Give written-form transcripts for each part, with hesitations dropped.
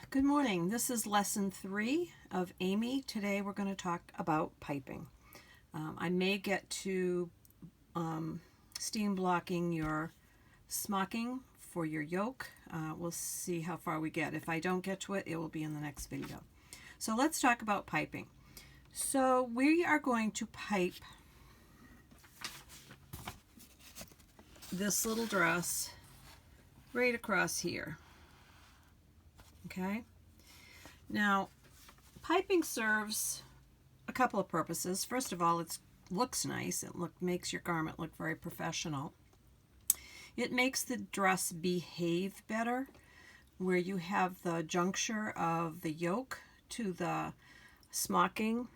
Good morning. This is lesson 3 of Amy. Today we're going to talk about piping. I may get to steam blocking your smocking for your yoke. We'll see how far we get. If I don't get to it, it will be in the next video. So let's talk about piping. So we are going to pipe this little dress right across here. Okay? Now, piping serves a couple of purposes. First of all, it looks nice. It makes your garment look very professional. It makes the dress behave better, where you have the juncture of the yoke to the smocking.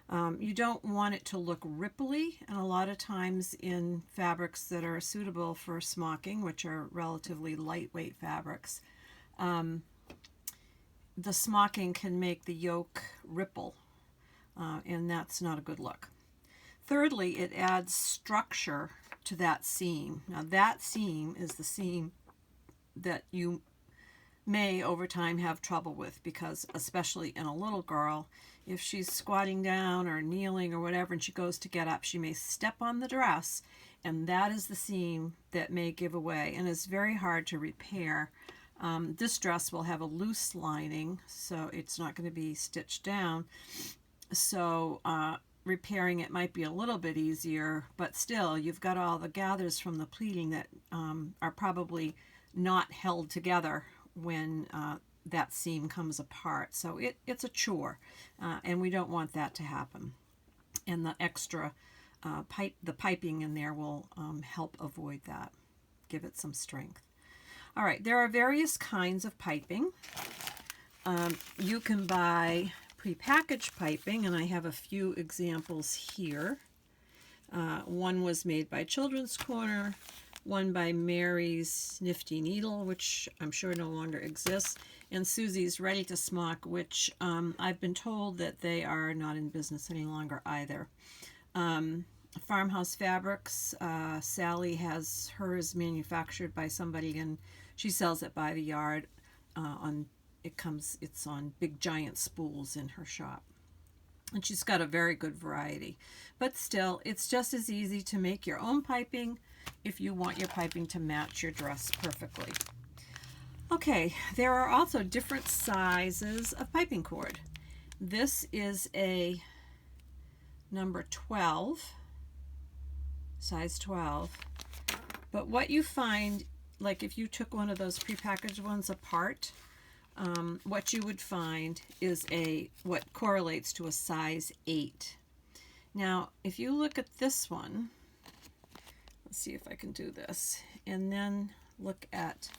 You don't want it to look ripply, and a lot of times in fabrics that are suitable for smocking, which are relatively lightweight fabrics, the smocking can make the yoke ripple, and that's not a good look. Thirdly, it adds structure to that seam. Now that seam is the seam that you may over time have trouble with, because especially in a little girl, if she's squatting down or kneeling or whatever and she goes to get up, she may step on the dress, and that is the seam that may give away and is very hard to repair. This dress will have a loose lining, so it's not going to be stitched down, so repairing it might be a little bit easier, but still you've got all the gathers from the pleating that are probably not held together when that seam comes apart. So it's a chore, and we don't want that to happen. And the extra the piping in there will help avoid that, give it some strength. All right, there are various kinds of piping. You can buy prepackaged piping, and I have a few examples here. One was made by Children's Corner, one by Mary's Nifty Needle, which I'm sure no longer exists, and Susie's Ready to Smock, which I've been told that they are not in business any longer either. Farmhouse Fabrics, Sally has hers manufactured by somebody, and she sells it by the yard. It's on big giant spools in her shop, and she's got a very good variety. But still, it's just as easy to make your own piping if you want your piping to match your dress perfectly. Okay, there are also different sizes of piping cord. This is a number 12, size 12. But what you find, like if you took one of those prepackaged ones apart, what you would find is what correlates to a size 8. Now, if you look at this one, let's see if I can do this, and then look at,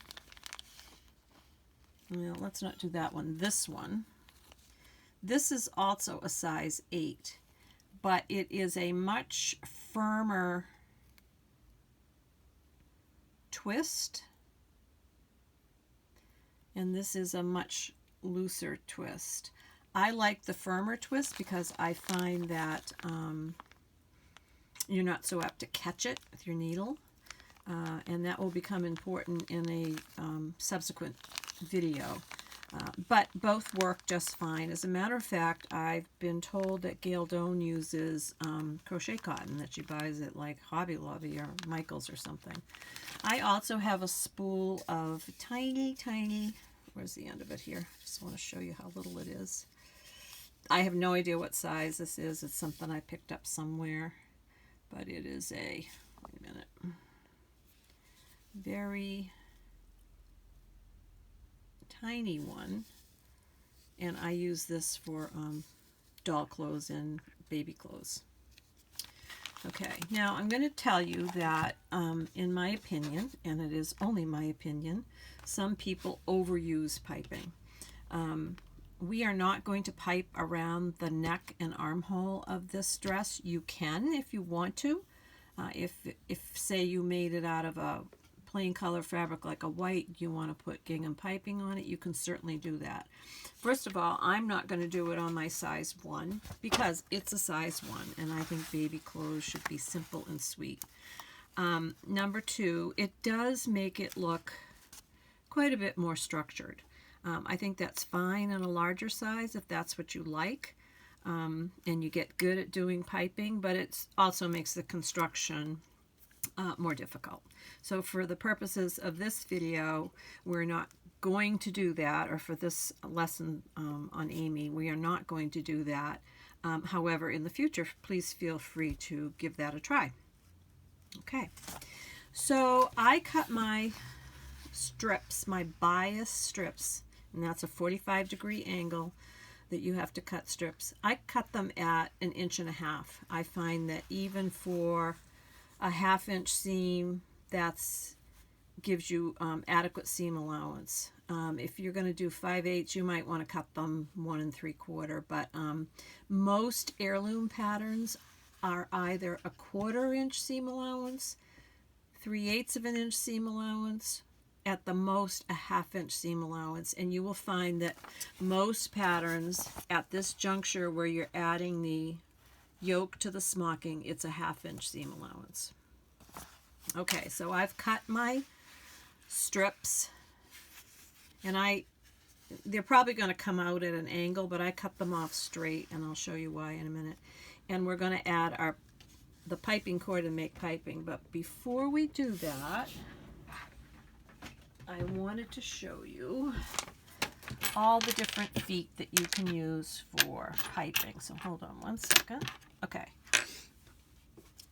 well, let's not do that one, this one. This is also a size 8, but it is a much firmer twist, and this is a much looser twist. I like the firmer twist because I find that you're not so apt to catch it with your needle, and that will become important in a subsequent video. But both work just fine. As a matter of fact, I've been told that Gail Doan uses crochet cotton that she buys at like Hobby Lobby or Michael's or something. I also have a spool of tiny, where's the end of it here? I just want to show you how little it is. I have no idea what size this is. It's something I picked up somewhere, but it is a, wait a minute, very tiny one, and I use this for doll clothes and baby clothes. Okay, now I'm going to tell you that in my opinion, and it is only my opinion, some people overuse piping. We are not going to pipe around the neck and armhole of this dress. You can if you want to. If say you made it out of a plain color fabric like a white, you want to put gingham piping on it, you can certainly do that. First of all, I'm not going to do it on my size 1 because it's a size 1, and I think baby clothes should be simple and sweet. Number 2, it does make it look quite a bit more structured. I think that's fine in a larger size if that's what you like, and you get good at doing piping, but it also makes the construction more difficult. So for the purposes of this video, we're not going to do that, or for this lesson on Amy, we are not going to do that. However, in the future, please feel free to give that a try. Okay, so I cut my strips, my bias strips, and that's a 45-degree angle that you have to cut strips. I cut them at 1.5 inches. I find that even for a 1/2 inch seam, that's gives you adequate seam allowance. If you're going to do 5/8, you might want to cut them 1 3/4, but most heirloom patterns are either a 1/4 inch seam allowance, 3/8 of an inch seam allowance, at the most a 1/2 inch seam allowance, and you will find that most patterns at this juncture where you're adding the yoke to the smocking, it's a 1/2 inch seam allowance. Okay, so I've cut my strips, and they're probably going to come out at an angle, but I cut them off straight, and I'll show you why in a minute. And we're going to add the piping cord and make piping. But before we do that, I wanted to show you all the different feet that you can use for piping. So hold on 1 second. Okay.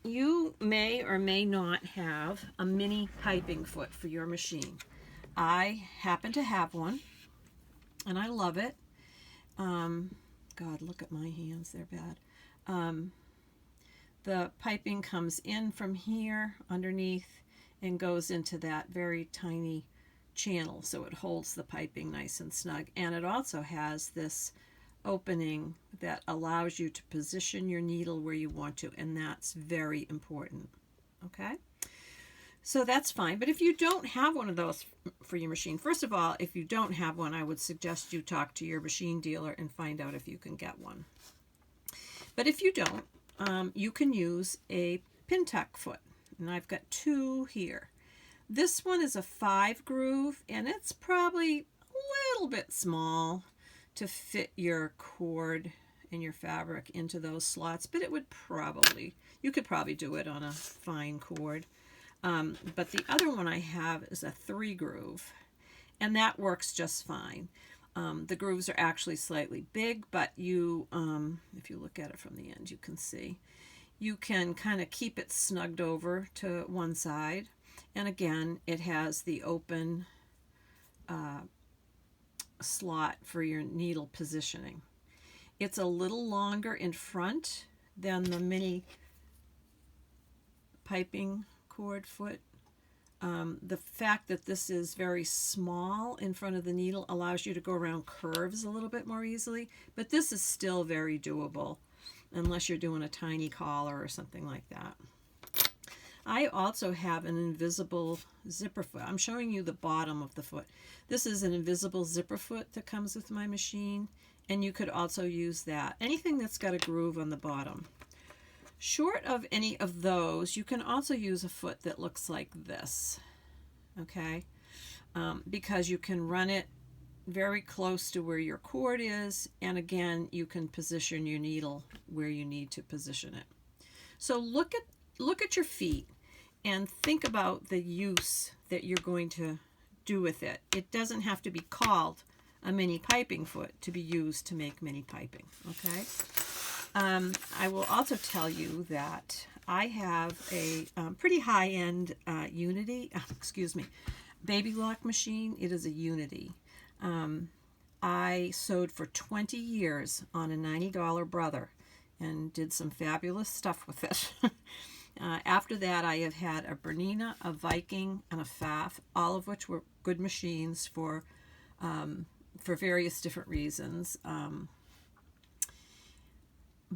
You may or may not have a mini piping foot for your machine. I happen to have one, and I love it. God, look at my hands, they're bad. The piping comes in from here underneath and goes into that very tiny channel, so it holds the piping nice and snug. And it also has this opening that allows you to position your needle where you want to, and that's very important. Okay, so that's fine. But if you don't have one of those for your machine, first of all, if you don't have one, I would suggest you talk to your machine dealer and find out if you can get one. But if you don't, you can use a pin tuck foot, and I've got 2 here. This one is a 5 groove, and it's probably a little bit small to fit your cord and your fabric into those slots, but you could probably do it on a fine cord. But the other one I have is a 3 groove, and that works just fine. The grooves are actually slightly big, but if you look at it from the end, you can see. You can kind of keep it snugged over to one side, and again, it has the open slot for your needle positioning. It's a little longer in front than the mini piping cord foot. The fact that this is very small in front of the needle allows you to go around curves a little bit more easily, but this is still very doable unless you're doing a tiny collar or something like that. I also have an invisible zipper foot. I'm showing you the bottom of the foot. This is an invisible zipper foot that comes with my machine, and you could also use that. Anything that's got a groove on the bottom. Short of any of those, you can also use a foot that looks like this, okay? Because you can run it very close to where your cord is, and again, you can position your needle where you need to position it. So look at your feet and think about the use that you're going to do with it. It doesn't have to be called a mini piping foot to be used to make mini piping, okay? I will also tell you that I have a pretty high-end baby lock machine. It is a Unity. I sewed for 20 years on a $90 Brother and did some fabulous stuff with it. After that, I have had a Bernina, a Viking, and a Pfaff, all of which were good machines for various different reasons.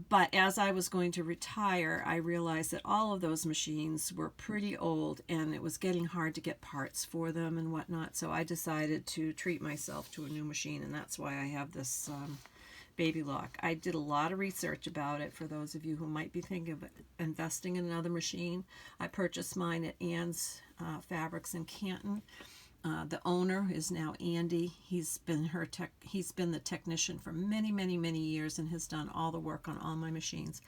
But as I was going to retire, I realized that all of those machines were pretty old, and it was getting hard to get parts for them and whatnot. So I decided to treat myself to a new machine, and that's why I have this baby lock. I did a lot of research about it for those of you who might be thinking of investing in another machine. I purchased mine at Ann's Fabrics in Canton, The owner is now Andy. He's been the technician for many, many, many years and has done all the work on all my machines.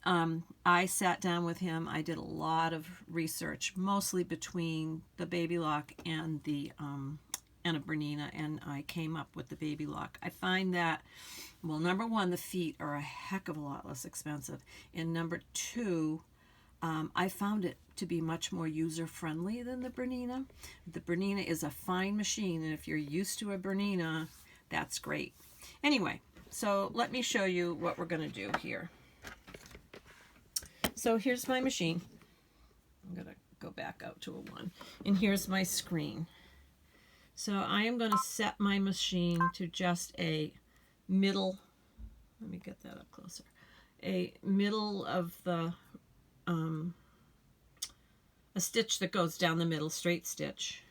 I sat down with him. I did a lot of research, mostly between the Baby Lock and a Bernina, and I came up with the Baby Lock. I find that, well, number one, the feet are a heck of a lot less expensive, and number two, I found it to be much more user-friendly than the Bernina. The Bernina is a fine machine, and if you're used to a Bernina, that's great. Anyway, so let me show you what we're going to do here. So here's my machine. I'm going to go back out to a 1. And here's my screen. So I am going to set my machine to just a middle, let me get that up closer, a middle of the, a stitch that goes down the middle, straight stitch.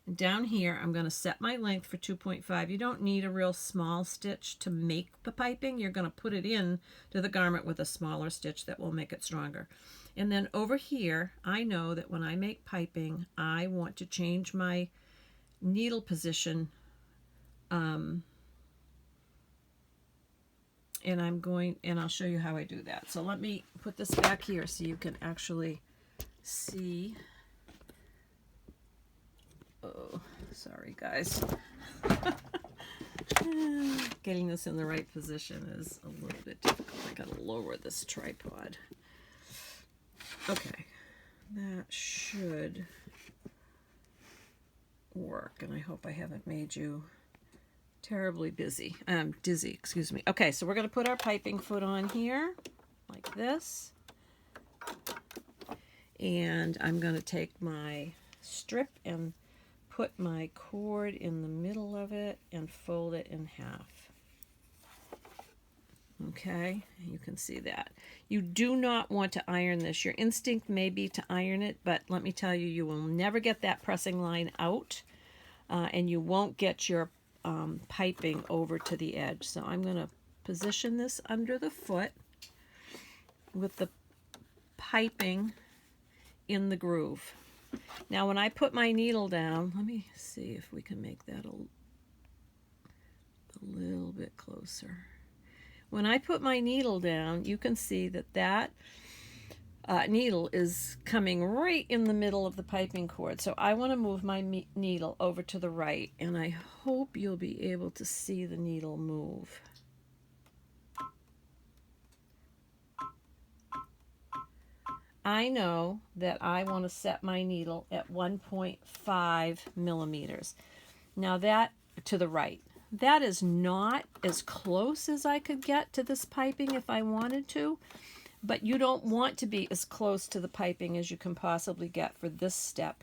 And down here, I'm going to set my length for 2.5. You don't need a real small stitch to make the piping. You're going to put it in to the garment with a smaller stitch that will make it stronger. And then over here, I know that when I make piping, I want to change my needle position, and I'll show you how I do that. So let me put this back here so you can actually see. Oh, sorry guys. Getting this in the right position is a little bit difficult. I gotta lower this tripod. Okay, that should work, and I hope I haven't made you terribly dizzy, excuse me. Okay, so we're going to put our piping foot on here like this, and I'm going to take my strip and put my cord in the middle of it and fold it in half. Okay, you can see that. You do not want to iron this. Your instinct may be to iron it, but let me tell you, you will never get that pressing line out, and you won't get your piping over to the edge. So I'm going to position this under the foot with the piping in the groove. Now when I put my needle down, let me see if we can make that a little bit closer. When I put my needle down, you can see that that needle is coming right in the middle of the piping cord. So I want to move my needle over to the right, and I hope you'll be able to see the needle move. I know that I want to set my needle at 1.5 millimeters. Now that to the right. That is not as close as I could get to this piping if I wanted to, but you don't want to be as close to the piping as you can possibly get for this step.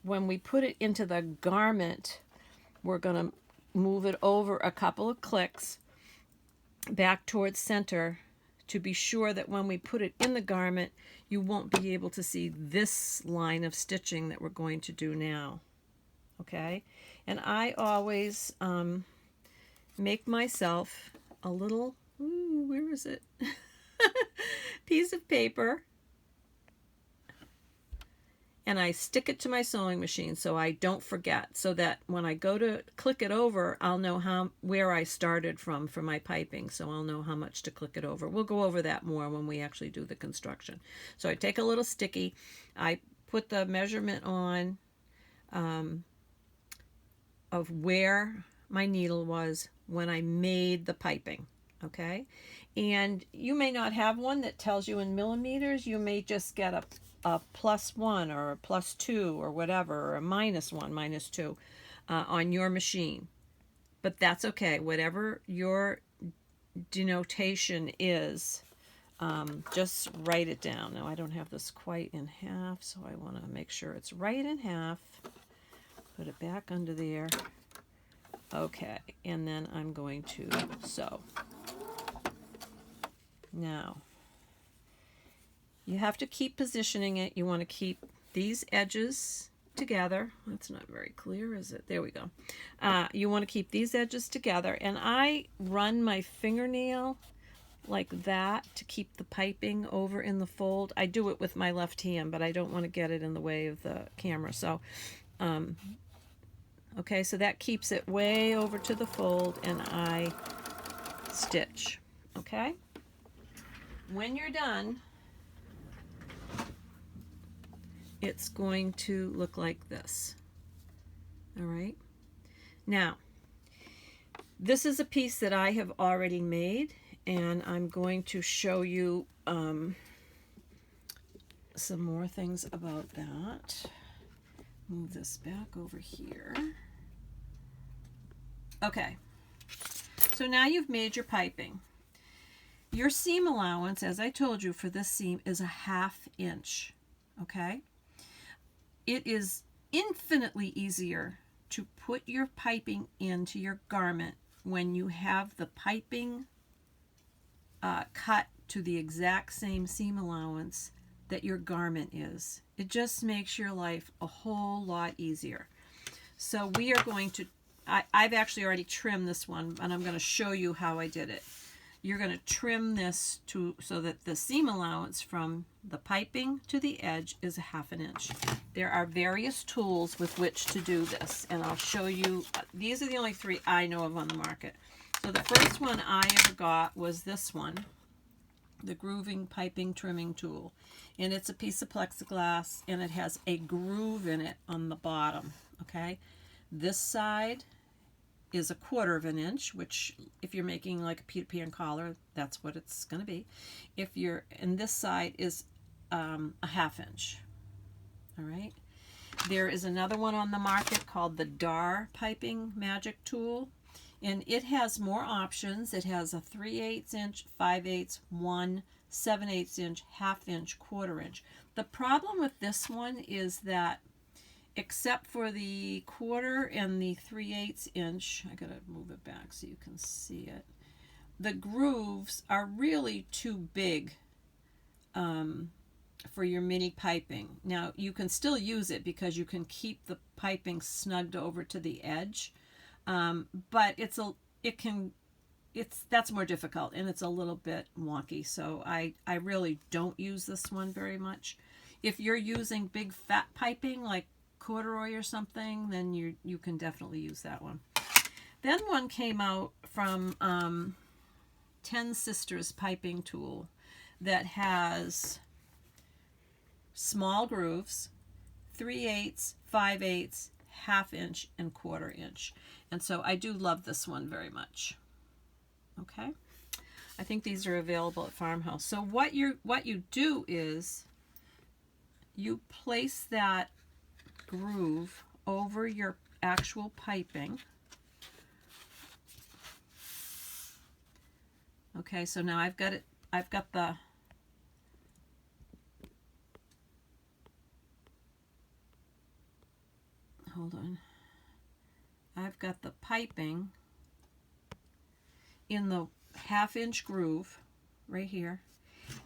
When we put it into the garment, we're going to move it over a couple of clicks back towards center to be sure that when we put it in the garment, you won't be able to see this line of stitching that we're going to do now. Okay? And I always make myself a little, where is it? Piece of paper, and I stick it to my sewing machine so I don't forget, so that when I go to click it over, I'll know where I started from for my piping, so I'll know how much to click it over. We'll go over that more when we actually do the construction. So I take a little sticky, I put the measurement on of where my needle was when I made the piping, okay? And you may not have one that tells you in millimeters. You may just get a +1 or a +2 or whatever, or a -1, -2 on your machine. But that's okay. Whatever your denotation is, just write it down. Now I don't have this quite in half, so I want to make sure it's right in half. Put it back under there. Okay, and then I'm going to sew. Now, you have to keep positioning it. You want to keep these edges together. That's not very clear, is it? There we go. You want to keep these edges together, and I run my fingernail like that to keep the piping over in the fold. I do it with my left hand, but I don't want to get it in the way of the camera. So Okay, so that keeps it way over to the fold, and I stitch. Okay? When you're done, it's going to look like this. All right? Now, this is a piece that I have already made, and I'm going to show you some more things about that. Move this back over here. Okay, so now you've made your piping. Your seam allowance, as I told you, for this seam is a 1/2 inch. Okay? It is infinitely easier to put your piping into your garment when you have the piping cut to the exact same seam allowance that your garment is. It just makes your life a whole lot easier. So we are going to, I've actually already trimmed this one, and I'm going to show you how I did it. You're going to trim this so that the seam allowance from the piping to the edge is a 1/2 inch. There are various tools with which to do this, and I'll show you. These are the only 3 I know of on the market. So the first one I ever got was this one, the grooving piping trimming tool, and it's a piece of plexiglass, and it has a groove in it on the bottom. Okay, this side is a 1/4 inch, which if you're making like a Peter Pan collar, that's what it's going to be. And this side is a 1/2 inch. All right. There is another one on the market called the Dar Piping Magic Tool, and it has more options. It has a 3/8 inch, 5/8, 1, 7/8 inch, 1/2 inch, 1/4 inch. The problem with this one is that except for the 1/4 and the 3/8 inch, I gotta move it back so you can see it, the grooves are really too big for your mini piping. Now you can still use it because you can keep the piping snugged over to the edge, but that's more difficult, and it's a little bit wonky, so I really don't use this one very much. If you're using big fat piping like corduroy or something, then you can definitely use that one. Then one came out from 10 Sisters piping tool that has small grooves, 3/8, 5/8, 1/2 inch, and 1/4 inch. And so I do love this one very much. Okay, I think these are available at Farmhouse. So what you do is you place that groove over your actual piping. Okay, so now I've got the hold on. I've got the piping in the 1/2 inch groove right here,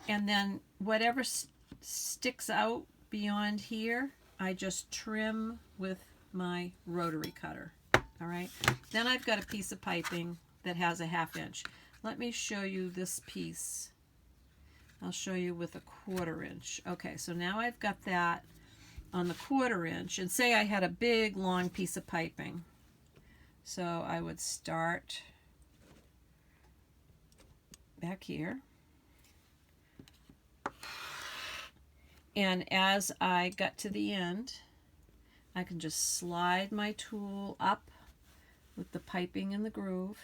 and then whatever sticks out beyond here, I just trim with my rotary cutter. All right, then I've got a piece of piping that has a 1/2 inch. Let me show you this piece. I'll show you with a 1/4 inch. Okay, so now I've got that on the 1/4 inch, and say I had a big long piece of piping. So I would start back here, and as I got to the end, I can just slide my tool up with the piping in the groove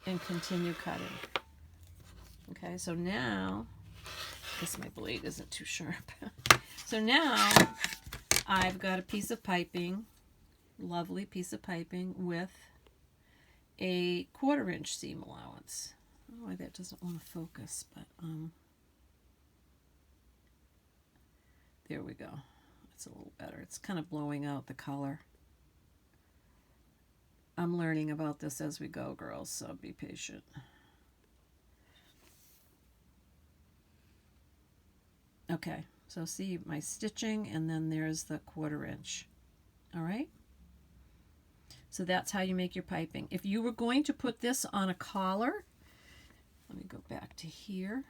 and continue cutting. Okay, so now, I guess my blade isn't too sharp. So now I've got a piece of piping, lovely piece of piping with a 1/4 inch seam allowance. I don't know why that doesn't want to focus, but there we go. It's a little better. It's kind of blowing out the color. I'm learning about this as we go, girls, so be patient. Okay, so see my stitching, and then there's the 1/4 inch. All right? So that's how you make your piping. If you were going to put this on a collar, let me go back to here,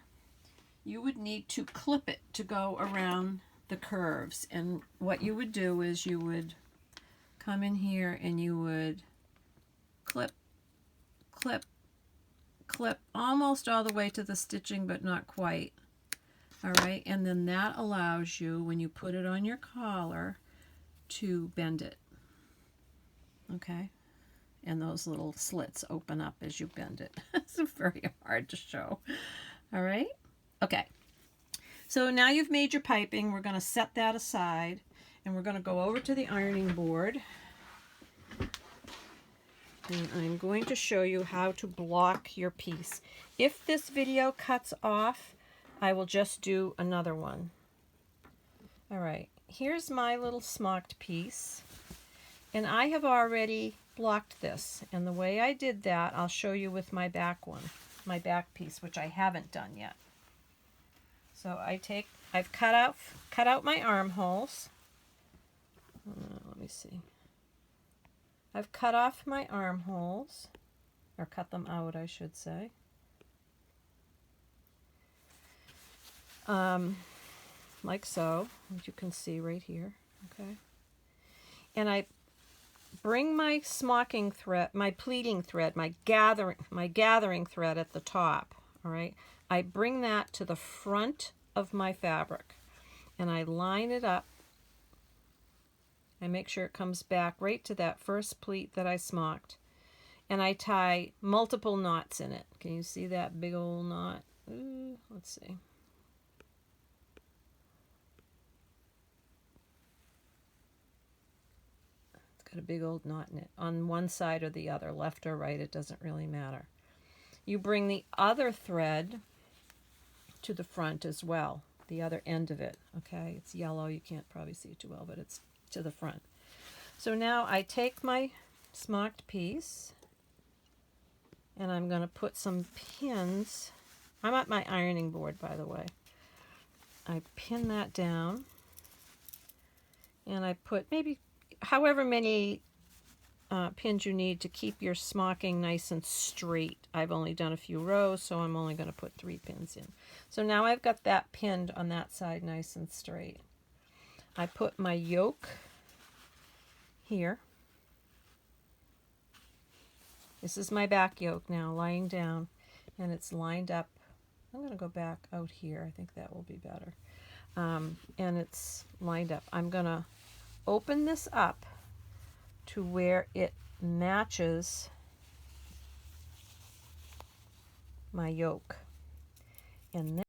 you would need to clip it to go around the curves. And what you would do is you would come in here and you would clip, clip, clip almost all the way to the stitching, but not quite. All right, and then that allows you, when you put it on your collar, to bend it. Okay, and those little slits open up as you bend it. It's very hard to show. All right, okay. So now you've made your piping. We're going to set that aside, and we're going to go over to the ironing board. And I'm going to show you how to block your piece. If this video cuts off, I will just do another one. All right, here's my little smocked piece. And I have already blocked this. And the way I did that, I'll show you with my back one, my back piece, which I haven't done yet. So I've cut out my armholes. Let me see. I've cut off my armholes, or cut them out, I should say. Like so, as you can see right here, okay? And I bring my smocking thread, my pleating thread, my gathering thread at the top, all right? I bring that to the front of my fabric, and I line it up. I make sure it comes back right to that first pleat that I smocked, and I tie multiple knots in it. Can you see that big old knot? Ooh, let's see. Got a big old knot in it on one side or the other, left or right, it doesn't really matter. You bring the other thread to the front as well, the other end of it, okay? It's yellow, you can't probably see it too well, but it's to the front. So now I take my smocked piece and I'm going to put some pins. I'm at my ironing board, by the way. I pin that down and I put maybe however many pins you need to keep your smocking nice and straight. I've only done a few rows, so I'm only going to put 3 pins in. So now I've got that pinned on that side nice and straight. I put my yoke here. This is my back yoke now, lying down, and it's lined up. I'm going to go back out here. I think that will be better. And it's lined up. I'm going to open this up to where it matches my yoke. And then